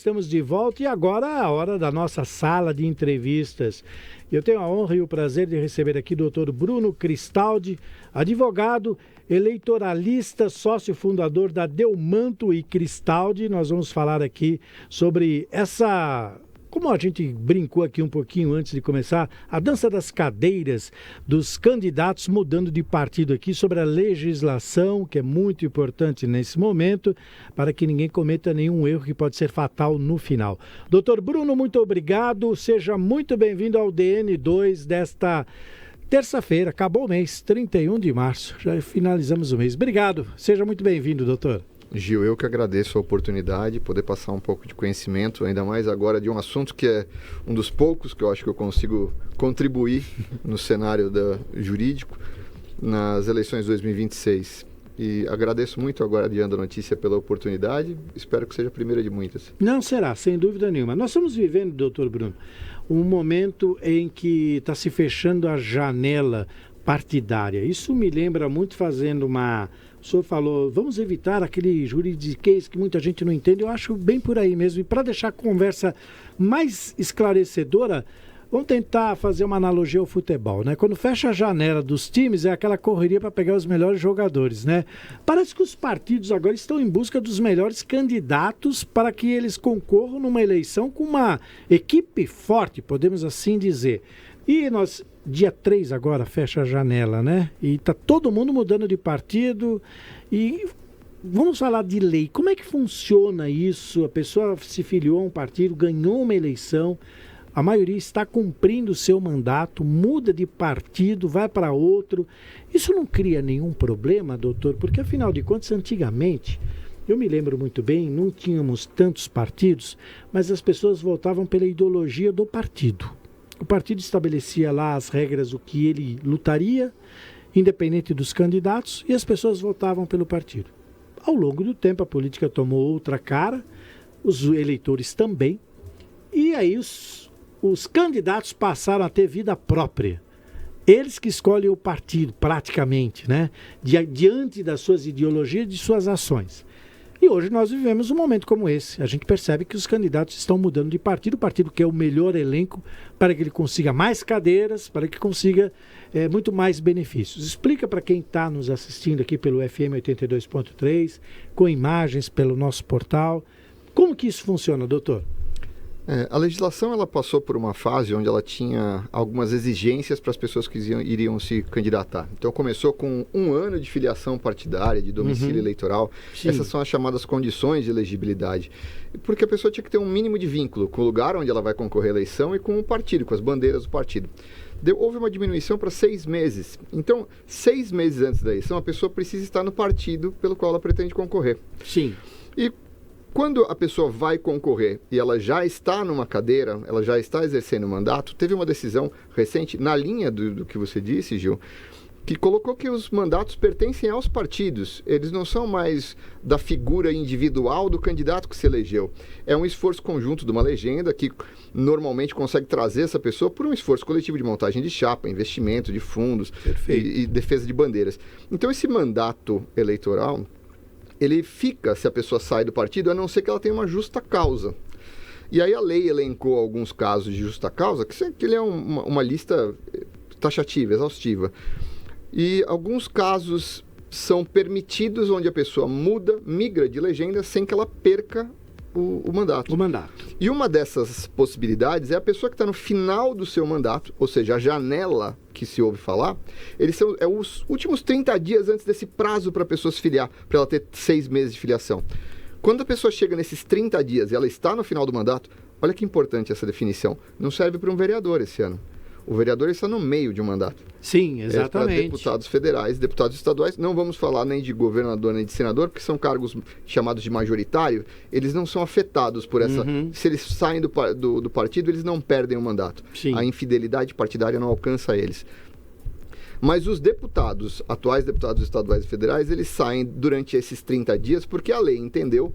Estamos de volta e agora é a hora da nossa sala de entrevistas. Eu tenho a honra e o prazer de receber aqui o Dr. Bruno Cristaldi, advogado, eleitoralista, sócio fundador da Delmanto e Cristaldi. Nós vamos falar aqui sobre como a gente brincou aqui um pouquinho antes de começar, a dança das cadeiras dos candidatos mudando de partido aqui, sobre a legislação, que é muito importante nesse momento, para que ninguém cometa nenhum erro que pode ser fatal no final. Doutor Bruno, muito obrigado, seja muito bem-vindo ao DN2 desta terça-feira, acabou o mês, 31 de março, já finalizamos o mês. Obrigado, seja muito bem-vindo, doutor. Gil, eu que agradeço a oportunidade de poder passar um pouco de conhecimento, ainda mais agora de um assunto que é um dos poucos que eu acho que eu consigo contribuir no cenário jurídico nas eleições de 2026. E agradeço muito agora, adiando a notícia, pela oportunidade. Espero que seja a primeira de muitas. Não será, sem dúvida nenhuma. Nós estamos vivendo, doutor Bruno, um momento em que está se fechando a janela partidária. Isso me lembra muito fazendo O senhor falou, vamos evitar aquele juridiquês que muita gente não entende. Eu acho bem por aí mesmo. E para deixar a conversa mais esclarecedora, vamos tentar fazer uma analogia ao futebol, né? Quando fecha a janela dos times, é aquela correria para pegar os melhores jogadores, né? Parece que os partidos agora estão em busca dos melhores candidatos para que eles concorram numa eleição com uma equipe forte, podemos assim dizer. E nós, dia 3 agora, fecha a janela, né? E está todo mundo mudando de partido. E vamos falar de lei. Como é que funciona isso? A pessoa se filiou a um partido, ganhou uma eleição, a maioria está cumprindo o seu mandato, muda de partido, vai para outro. Isso não cria nenhum problema, doutor? Porque, afinal de contas, antigamente, eu me lembro muito bem, não tínhamos tantos partidos, mas as pessoas votavam pela ideologia do partido. O partido estabelecia lá as regras, o que ele lutaria, independente dos candidatos, e as pessoas votavam pelo partido. Ao longo do tempo, a política tomou outra cara, os eleitores também, e aí os candidatos passaram a ter vida própria. Eles que escolhem o partido, praticamente, né? Diante das suas ideologias e de suas ações. E hoje nós vivemos um momento como esse. A gente percebe que os candidatos estão mudando de partido. O partido quer o melhor elenco para que ele consiga mais cadeiras, para que consiga muito mais benefícios. Explica para quem está nos assistindo aqui pelo FM 82.3, com imagens pelo nosso portal. Como que isso funciona, doutor? A legislação ela passou por uma fase onde ela tinha algumas exigências para as pessoas que iriam se candidatar. Então começou com 1 ano de filiação partidária, de domicílio eleitoral. Sim. Essas são as chamadas condições de elegibilidade. Porque a pessoa tinha que ter um mínimo de vínculo com o lugar onde ela vai concorrer à eleição e com o partido, com as bandeiras do partido. Houve uma diminuição para 6 meses. Então, 6 meses antes da eleição, a pessoa precisa estar no partido pelo qual ela pretende concorrer. Sim. E quando a pessoa vai concorrer e ela já está numa cadeira, ela já está exercendo o mandato, teve uma decisão recente, na linha do que você disse, Gil, que colocou que os mandatos pertencem aos partidos. Eles não são mais da figura individual do candidato que se elegeu. É um esforço conjunto de uma legenda que normalmente consegue trazer essa pessoa por um esforço coletivo de montagem de chapa, investimento de fundos e defesa de bandeiras. Então, esse mandato eleitoral, ele fica se a pessoa sai do partido, a não ser que ela tenha uma justa causa. E aí a lei elencou alguns casos de justa causa, que ele é uma lista taxativa, exaustiva. E alguns casos são permitidos onde a pessoa migra de legenda sem que ela perca o mandato. E uma dessas possibilidades é a pessoa que está no final do seu mandato, ou seja, a janela que se ouve falar, é os últimos 30 dias antes desse prazo para a pessoa se filiar, para ela ter 6 meses de filiação. Quando a pessoa chega nesses 30 dias e ela está no final do mandato, olha que importante essa definição, não serve para um vereador esse ano. O vereador está no meio de um mandato. Sim, exatamente. Para deputados federais, deputados estaduais, não vamos falar nem de governador nem de senador, porque são cargos chamados de majoritário, eles não são afetados por essa... Se eles saem do partido, eles não perdem o mandato. Sim. A infidelidade partidária não alcança eles. Mas os deputados, atuais deputados estaduais e federais, eles saem durante esses 30 dias porque a lei entendeu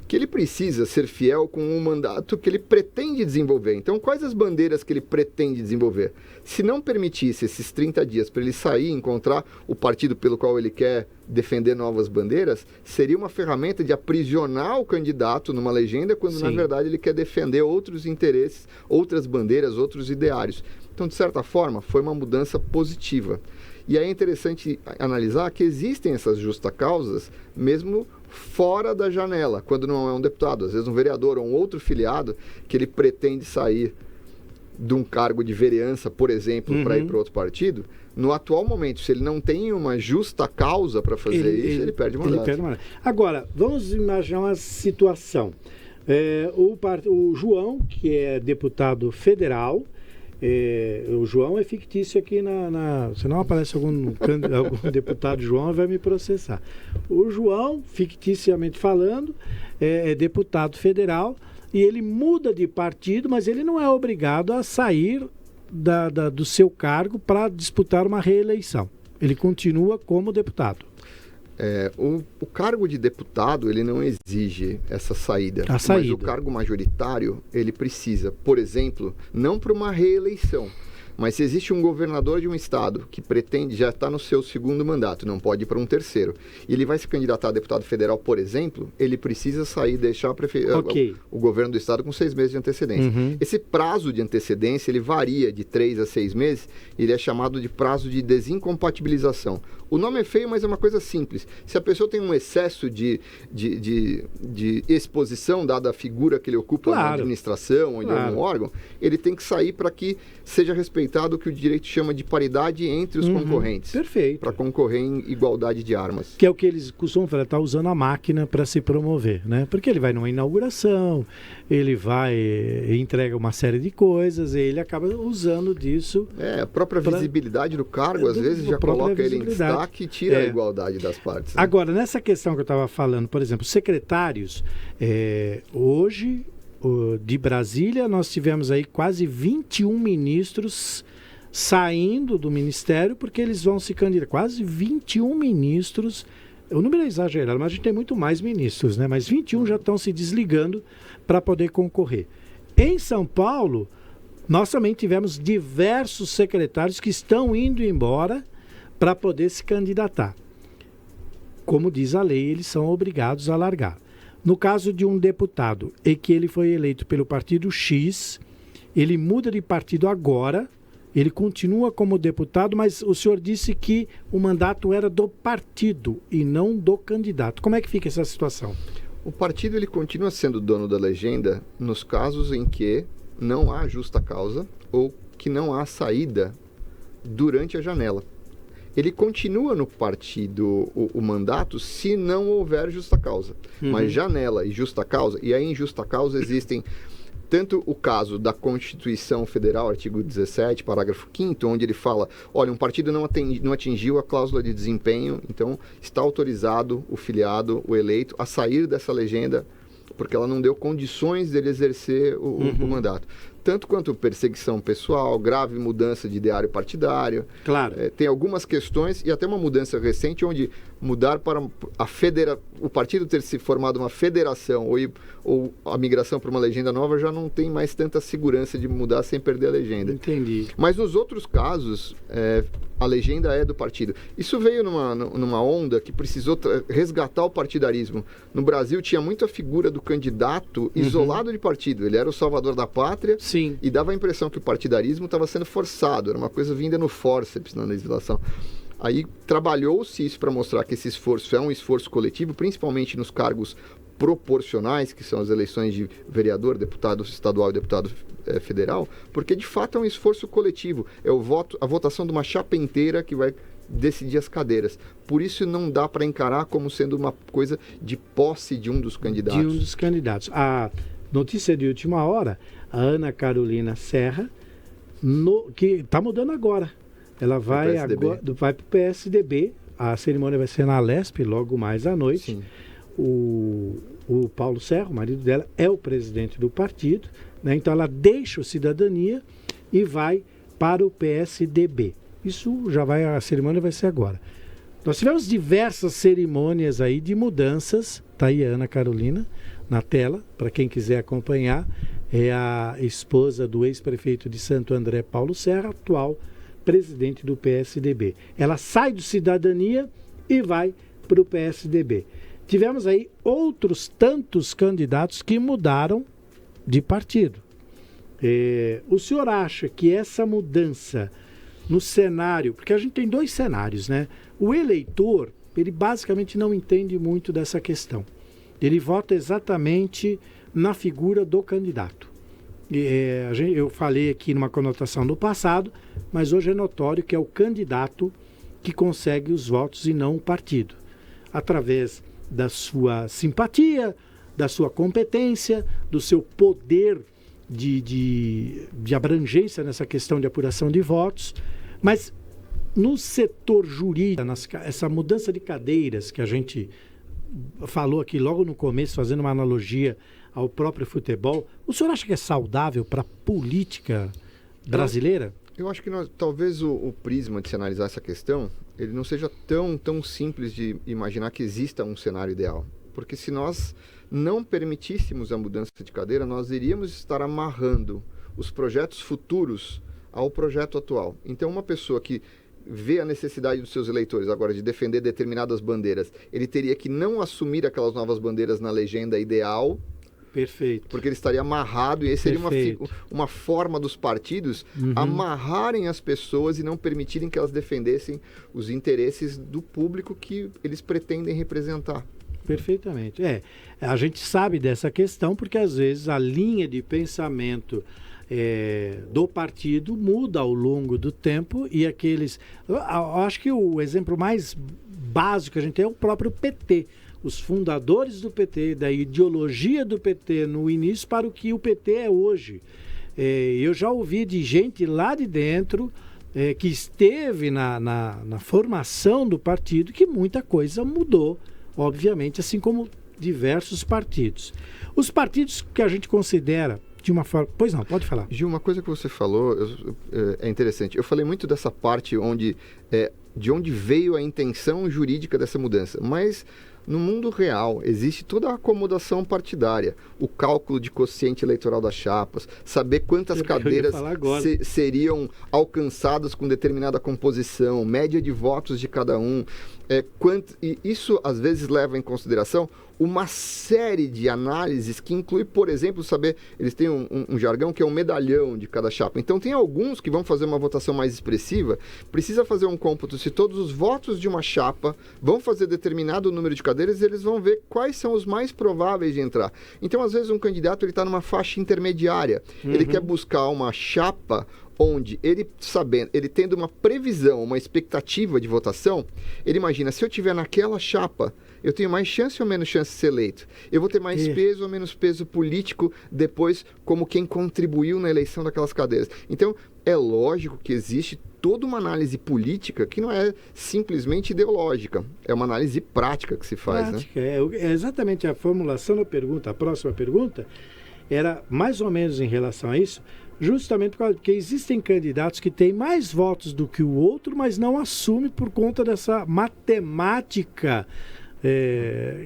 que ele precisa ser fiel com um mandato que ele pretende desenvolver. Então, quais as bandeiras que ele pretende desenvolver? Se não permitisse esses 30 dias para ele sair e encontrar o partido pelo qual ele quer defender novas bandeiras, seria uma ferramenta de aprisionar o candidato numa legenda, quando, na verdade, ele quer defender outros interesses, outras bandeiras, outros ideários. Então, de certa forma, foi uma mudança positiva. E aí é interessante analisar que existem essas justa-causas, mesmo fora da janela, quando não é um deputado, às vezes um vereador ou um outro filiado, que ele pretende sair de um cargo de vereança, por exemplo, para ir para outro partido. No atual momento, se ele não tem uma justa causa para fazer isso, ele perde o mandato. Agora, vamos imaginar uma situação. O João, que é deputado federal, o João é fictício aqui se não aparece algum deputado João, vai me processar. O João, ficticiamente falando, é deputado federal e ele muda de partido, mas ele não é obrigado a sair do seu cargo para disputar uma reeleição. Ele continua como deputado. O cargo de deputado, ele não exige essa saída. Mas o cargo majoritário, ele precisa, por exemplo, não para uma reeleição, mas se existe um governador de um estado que pretende, já está no seu segundo mandato, não pode ir para um terceiro, e ele vai se candidatar a deputado federal, por exemplo, ele precisa sair, deixar o governo do estado com 6 meses de antecedência. Esse prazo de antecedência, ele varia de 3 a 6 meses, ele é chamado de prazo de desincompatibilização. O nome é feio, mas é uma coisa simples. Se a pessoa tem um excesso de exposição, dada a figura que ele ocupa na administração ou em algum órgão, ele tem que sair para que seja respeitado o que o direito chama de paridade entre os concorrentes. Perfeito. Para concorrer em igualdade de armas. Que é o que eles costumam falar, está usando a máquina para se promover, né? Porque ele vai numa inauguração, ele vai entrega uma série de coisas, e ele acaba usando disso. A própria visibilidade do cargo, às vezes, já coloca ele em destaque que tira a igualdade das partes. Né? Agora, nessa questão que eu estava falando, por exemplo, secretários, hoje, de Brasília, nós tivemos aí quase 21 ministros saindo do ministério porque eles vão se candidatar. Quase 21 ministros, o número é exagerado, mas a gente tem muito mais ministros, né? Mas 21 já estão se desligando para poder concorrer. Em São Paulo, nós também tivemos diversos secretários que estão indo embora para poder se candidatar. Como diz a lei, eles são obrigados a largar. No caso de um deputado e que ele foi eleito pelo partido X, ele muda de partido agora, ele continua como deputado, mas o senhor disse que o mandato era do partido e não do candidato. Como é que fica essa situação? O partido ele continua sendo dono da legenda nos casos em que não há justa causa ou que não há saída durante a janela. Ele continua no partido o mandato se não houver justa causa. Mas janela e justa causa, e aí em justa causa existem tanto o caso da Constituição Federal, artigo 17, parágrafo 5º, onde ele fala, olha, um partido não atingiu a cláusula de desempenho, então está autorizado o filiado, o eleito, a sair dessa legenda, porque ela não deu condições dele exercer o mandato. Tanto quanto perseguição pessoal, grave mudança de ideário partidário. Claro. Tem algumas questões e até uma mudança recente onde mudar para o partido ter se formado uma federação ou a migração para uma legenda nova já não tem mais tanta segurança de mudar sem perder a legenda. Entendi. Mas nos outros casos, a legenda é do partido. Isso veio numa onda que precisou resgatar o partidarismo. No Brasil tinha muito a figura do candidato isolado de partido. Ele era o salvador da pátria. Sim. E dava a impressão que o partidarismo estava sendo forçado. Era uma coisa vinda no fórceps na legislação. Aí trabalhou-se isso para mostrar que esse esforço é um esforço coletivo, principalmente nos cargos proporcionais, que são as eleições de vereador, deputado estadual e deputado federal, porque de fato é um esforço coletivo. É a votação de uma chapa inteira que vai decidir as cadeiras. Por isso não dá para encarar como sendo uma coisa de posse de um dos candidatos. De um dos candidatos. A notícia de última hora, a Ana Carolina Serra, que está mudando agora. Ela vai para o PSDB, a cerimônia vai ser na Alesp, logo mais à noite. Sim. O Paulo Serra, o marido dela, é o presidente do partido, né? Então ela deixa o Cidadania e vai para o PSDB. A cerimônia vai ser agora. Nós tivemos diversas cerimônias aí de mudanças, tá aí a Ana Carolina, na tela, para quem quiser acompanhar, é a esposa do ex-prefeito de Santo André, Paulo Serra, atual presidente do PSDB. Ela sai do Cidadania e vai para o PSDB. Tivemos aí outros tantos candidatos que mudaram de partido. O senhor acha que essa mudança no cenário, porque a gente tem dois cenários, né? O eleitor, ele basicamente não entende muito dessa questão. Ele vota exatamente na figura do candidato. Eu falei aqui numa conotação no passado, mas hoje é notório que é o candidato que consegue os votos e não o partido. Através da sua simpatia, da sua competência, do seu poder de abrangência nessa questão de apuração de votos. Mas no setor jurídico, essa mudança de cadeiras que a gente falou aqui logo no começo, fazendo uma analogia ao próprio futebol, o senhor acha que é saudável para a política brasileira? Eu acho que talvez o prisma de se analisar essa questão, ele não seja tão simples de imaginar que exista um cenário ideal. Porque se nós não permitíssemos a mudança de cadeira, nós iríamos estar amarrando os projetos futuros ao projeto atual. Então, uma pessoa que vê a necessidade dos seus eleitores agora de defender determinadas bandeiras, ele teria que não assumir aquelas novas bandeiras na legenda ideal. Perfeito. Porque ele estaria amarrado, e esse seria uma forma dos partidos amarrarem as pessoas e não permitirem que elas defendessem os interesses do público que eles pretendem representar. Perfeitamente. A gente sabe dessa questão porque às vezes a linha de pensamento do partido muda ao longo do tempo e aqueles... Eu acho que o exemplo mais básico que a gente tem é o próprio PT. Os fundadores do PT, da ideologia do PT no início para o que o PT é hoje. Eu já ouvi de gente lá de dentro que esteve na formação do partido que muita coisa mudou, obviamente, assim como diversos partidos. Os partidos que a gente considera de uma forma... Pois não, pode falar. Gil, uma coisa que você falou é interessante. Eu falei muito dessa parte de onde veio a intenção jurídica dessa mudança, mas... No mundo real, existe toda a acomodação partidária, o cálculo de quociente eleitoral das chapas, saber quantas cadeiras seriam alcançadas com determinada composição, média de votos de cada um. E isso, às vezes, leva em consideração uma série de análises que inclui, por exemplo, saber... Eles têm um jargão que é um medalhão de cada chapa. Então, tem alguns que vão fazer uma votação mais expressiva, precisa fazer um cômputo se todos os votos de uma chapa vão fazer determinado número de cadeiras, eles vão ver quais são os mais prováveis de entrar. Então, às vezes, um candidato está numa faixa intermediária. Ele quer buscar uma chapa onde ele tendo uma previsão, uma expectativa de votação, ele imagina, se eu tiver naquela chapa, eu tenho mais chance ou menos chance de ser eleito? Eu vou ter mais peso ou menos peso político depois como quem contribuiu na eleição daquelas cadeiras? Então, é lógico que existe toda uma análise política que não é simplesmente ideológica, é uma análise prática que se faz. Prática, né? É exatamente a formulação da pergunta, a próxima pergunta, era mais ou menos em relação a isso, justamente porque existem candidatos que têm mais votos do que o outro, mas não assumem por conta dessa matemática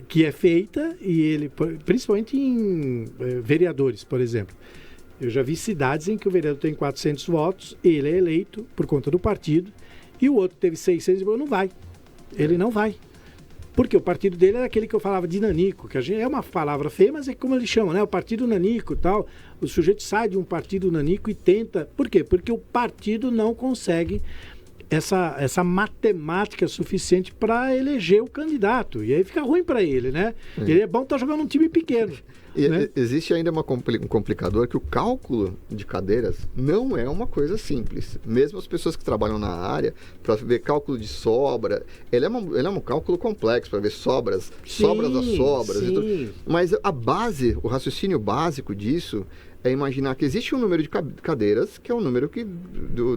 que é feita, e ele, principalmente em vereadores, por exemplo. Eu já vi cidades em que o vereador tem 400 votos, ele é eleito por conta do partido, e o outro teve 600 e não vai. Ele não vai. Porque o partido dele era aquele que eu falava de nanico, que é uma palavra feia, mas é como eles chamam, né? O partido nanico e tal. O sujeito sai de um partido nanico e tenta... Por quê? Porque o partido não consegue essa matemática suficiente para eleger o candidato. E aí fica ruim para ele, né? Ele é bom estar jogando um time pequeno. Né? Existe ainda um complicador que o cálculo de cadeiras não é uma coisa simples. Mesmo as pessoas que trabalham na área, para ver cálculo de sobra, ele é um cálculo complexo, para ver sobras das sobras. E tudo. Mas a base, o raciocínio básico disso é imaginar que existe um número de cadeiras, que é o número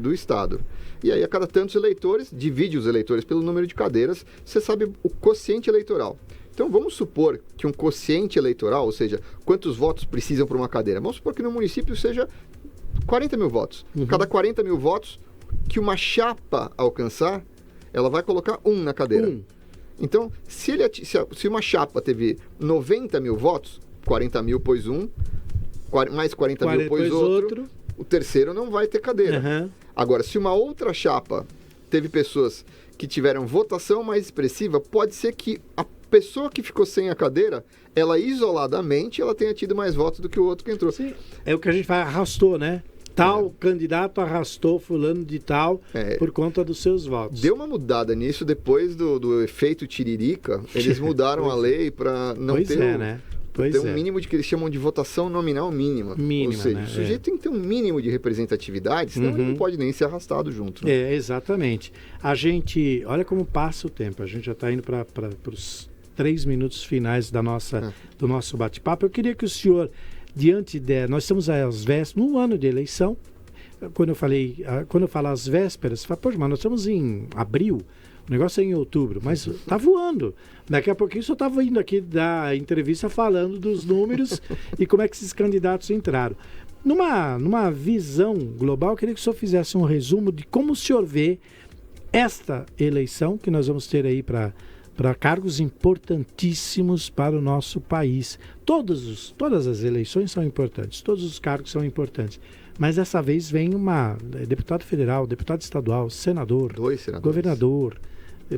do Estado. E aí, a cada tantos eleitores, divide os eleitores pelo número de cadeiras, você sabe o quociente eleitoral. Então, vamos supor que um quociente eleitoral, ou seja, quantos votos precisam para uma cadeira. Vamos supor que no município seja 40 mil votos. Cada 40 mil votos que uma chapa alcançar, ela vai colocar um na cadeira. Então, se uma chapa teve 90 mil votos, 40 mil pôs um, mais 40 mil pôs outro, o terceiro não vai ter cadeira. Uhum. Agora, se uma outra chapa teve pessoas que tiveram votação mais expressiva, pode ser que a pessoa que ficou sem a cadeira, ela isoladamente, ela tenha tido mais votos do que o outro que entrou. Sim. É o que a gente fala, arrastou, né? Tal candidato arrastou fulano de tal por conta dos seus votos. Deu uma mudada nisso depois do efeito Tiririca. Eles mudaram a lei para não ter um mínimo de que eles chamam de votação nominal mínima. Ou seja, o sujeito tem que ter um mínimo de representatividade, senão ele não pode nem ser arrastado junto. Né? Exatamente. A gente, olha como passa o tempo. A gente já está indo para os 3 minutos finais do nosso bate-papo. Eu queria que o senhor... nós estamos às vésperas, no ano de eleição. Quando eu falo às vésperas, você fala, poxa, mas nós estamos em abril, o negócio é em outubro, mas está voando. Daqui a pouquinho só estava indo aqui dar entrevista falando dos números e como é que esses candidatos entraram. Numa visão global, eu queria que o senhor fizesse um resumo de como o senhor vê esta eleição que nós vamos ter aí para cargos importantíssimos para o nosso país. Todas as eleições são importantes, todos os cargos são importantes. Mas dessa vez vem deputado federal, deputado estadual, senador, 2 senadores, governador,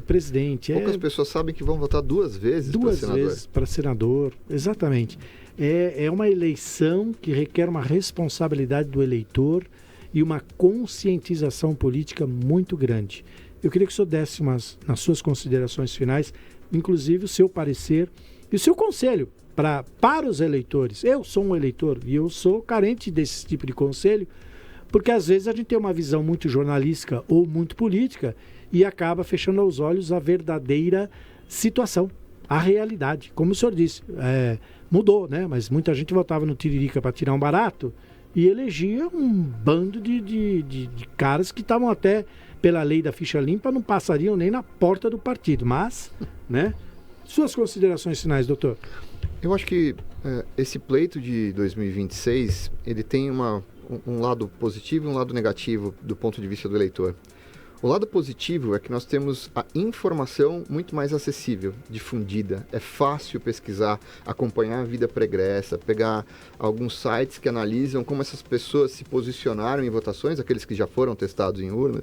presidente. Poucas pessoas sabem que vão votar 2 vezes para senador. 2 vezes para senador, exatamente. É uma eleição que requer uma responsabilidade do eleitor e uma conscientização política muito grande. Eu queria que o senhor desse nas suas considerações finais, inclusive o seu parecer e o seu conselho para os eleitores. Eu sou um eleitor e eu sou carente desse tipo de conselho, porque às vezes a gente tem uma visão muito jornalística ou muito política e acaba fechando aos olhos a verdadeira situação, a realidade. Como o senhor disse, mudou, né? Mas muita gente votava no Tiririca para tirar um barato e elegia um bando de caras que estavam até... pela lei da ficha limpa, não passariam nem na porta do partido. Mas, né? Suas considerações finais, doutor? Eu acho que esse pleito de 2026, ele tem um lado positivo e um lado negativo do ponto de vista do eleitor. O lado positivo é que nós temos a informação muito mais acessível, difundida. É fácil pesquisar, acompanhar a vida pregressa, pegar alguns sites que analisam como essas pessoas se posicionaram em votações, aqueles que já foram testados em urna.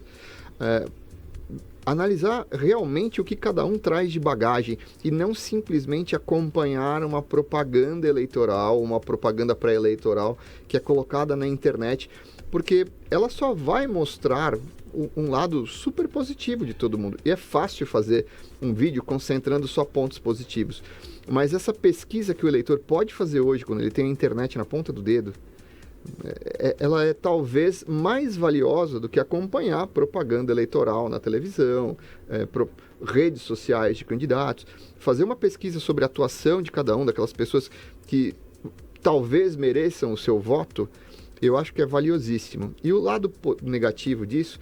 Analisar realmente o que cada um traz de bagagem e não simplesmente acompanhar uma propaganda eleitoral, uma propaganda pré-eleitoral que é colocada na internet, porque ela só vai mostrar um lado super positivo de todo mundo. E é fácil fazer um vídeo concentrando só pontos positivos. Mas essa pesquisa que o eleitor pode fazer hoje, quando ele tem a internet na ponta do dedo, ela é talvez mais valiosa do que acompanhar propaganda eleitoral na televisão, redes sociais de candidatos. Fazer uma pesquisa sobre a atuação de cada um, daquelas pessoas que talvez mereçam o seu voto, eu acho que é valiosíssimo. E o lado negativo disso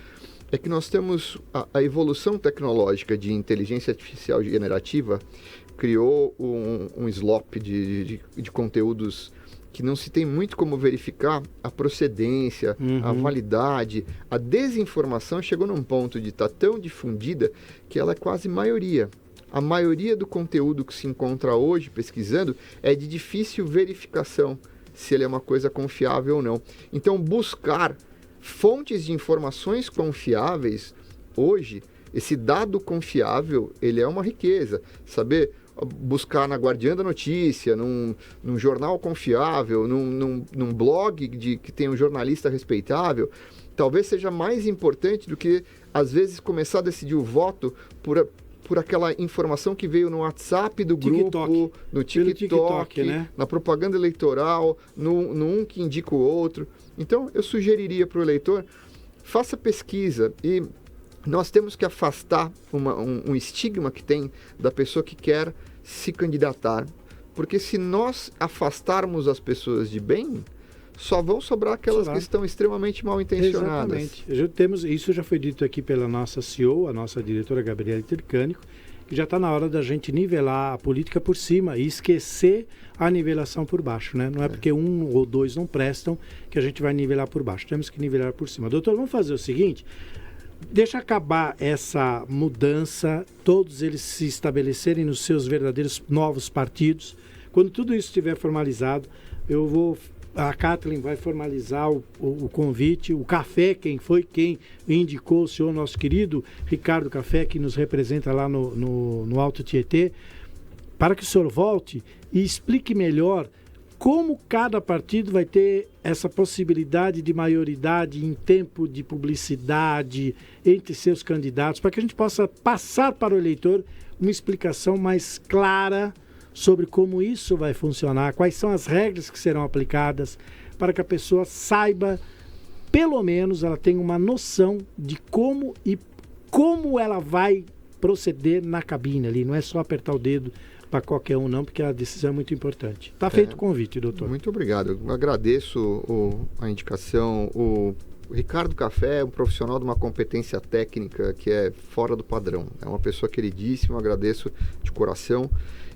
é que nós temos a evolução tecnológica de inteligência artificial generativa criou um slop de conteúdos que não se tem muito como verificar a procedência, a validade. A desinformação chegou num ponto de estar tão difundida que ela é quase maioria. A maioria do conteúdo que se encontra hoje pesquisando é de difícil verificação, se ele é uma coisa confiável ou não. Então, buscar fontes de informações confiáveis, hoje, esse dado confiável, ele é uma riqueza. Saber buscar na Guardiã da Notícia, num jornal confiável, num blog que tem um jornalista respeitável, talvez seja mais importante do que, às vezes, começar a decidir o voto por aquela informação que veio no WhatsApp do grupo, no TikTok, né? Na propaganda eleitoral, no que indica o outro. Então, eu sugeriria para o eleitor, faça pesquisa e nós temos que afastar um estigma que tem da pessoa que quer se candidatar. Porque se nós afastarmos as pessoas de bem, só vão sobrar aquelas que estão extremamente mal intencionadas. Exatamente. Isso já foi dito aqui pela nossa CEO, a nossa diretora Gabriele Tricânico, que já está na hora da gente nivelar a política por cima e esquecer a nivelação por baixo, né? Não é porque um ou dois não prestam que a gente vai nivelar por baixo. Temos que nivelar por cima. Doutor, vamos fazer o seguinte... Deixa acabar essa mudança, todos eles se estabelecerem nos seus verdadeiros novos partidos, Quando tudo isso estiver formalizado, a Kathleen vai formalizar o convite, o café, quem indicou o senhor, nosso querido Ricardo Café, que nos representa lá no Alto Tietê, para que o senhor volte e explique melhor como cada partido vai ter essa possibilidade de maioridade em tempo de publicidade entre seus candidatos, para que a gente possa passar para o eleitor uma explicação mais clara sobre como isso vai funcionar, quais são as regras que serão aplicadas, para que a pessoa saiba, pelo menos ela tenha uma noção de como ela vai proceder na cabine ali. Não é só apertar o dedo para qualquer um não, porque a decisão é muito importante. Está feito o convite, doutor. Muito obrigado. Eu agradeço a indicação. O Ricardo Café é um profissional de uma competência técnica que é fora do padrão. É uma pessoa queridíssima, agradeço de coração.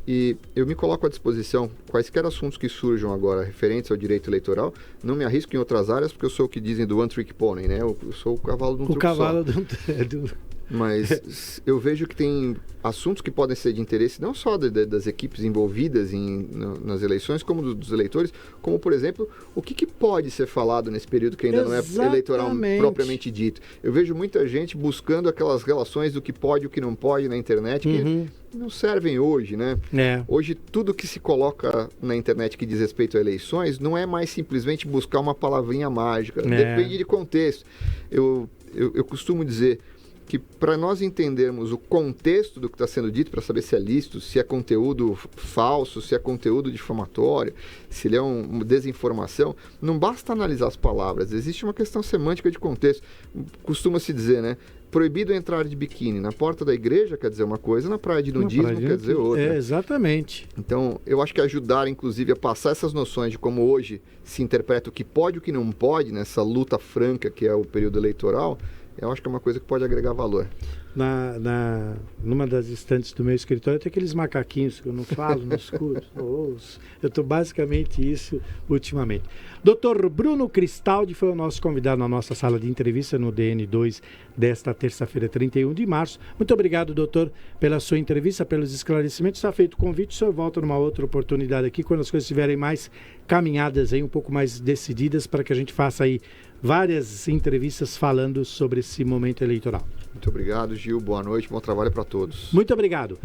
E eu me coloco à disposição, quaisquer assuntos que surjam agora referentes ao direito eleitoral, não me arrisco em outras áreas, porque eu sou o que dizem do one trick pony, né? Eu sou o cavalo de um truque só. O cavalo do... Mas eu vejo que tem assuntos que podem ser de interesse não só das equipes envolvidas nas eleições, como dos eleitores, como, por exemplo, o que pode ser falado nesse período que ainda não é eleitoral propriamente dito. Eu vejo muita gente buscando aquelas relações do que pode e o que não pode na internet, que não servem hoje, né? Hoje, tudo que se coloca na internet que diz respeito a eleições não é mais simplesmente buscar uma palavrinha mágica. Depende de contexto. Eu costumo dizer que para nós entendermos o contexto do que está sendo dito, para saber se é lícito, se é conteúdo falso, se é conteúdo difamatório, se ele é uma desinformação, não basta analisar as palavras, existe uma questão semântica de contexto. Costuma-se dizer, né? Proibido entrar de biquíni na porta da igreja quer dizer uma coisa, na praia de nudismo quer dizer outra. Exatamente. Então, eu acho que ajudar, inclusive, a passar essas noções de como hoje se interpreta o que pode e o que não pode nessa luta franca que é o período eleitoral, eu acho que é uma coisa que pode agregar valor. Numa das estantes do meu escritório tem aqueles macaquinhos que eu não falo, não escuto, não ouço. Eu estou basicamente isso ultimamente. Dr. Bruno Cristaldi foi o nosso convidado na nossa sala de entrevista no DN2 desta terça-feira, 31 de março. Muito obrigado, doutor, pela sua entrevista, pelos esclarecimentos. Está feito o convite, o senhor volta numa outra oportunidade aqui, quando as coisas estiverem mais caminhadas, aí, um pouco mais decididas, para que a gente faça aí várias entrevistas falando sobre esse momento eleitoral. Muito obrigado, Gil. Boa noite, bom trabalho para todos. Muito obrigado.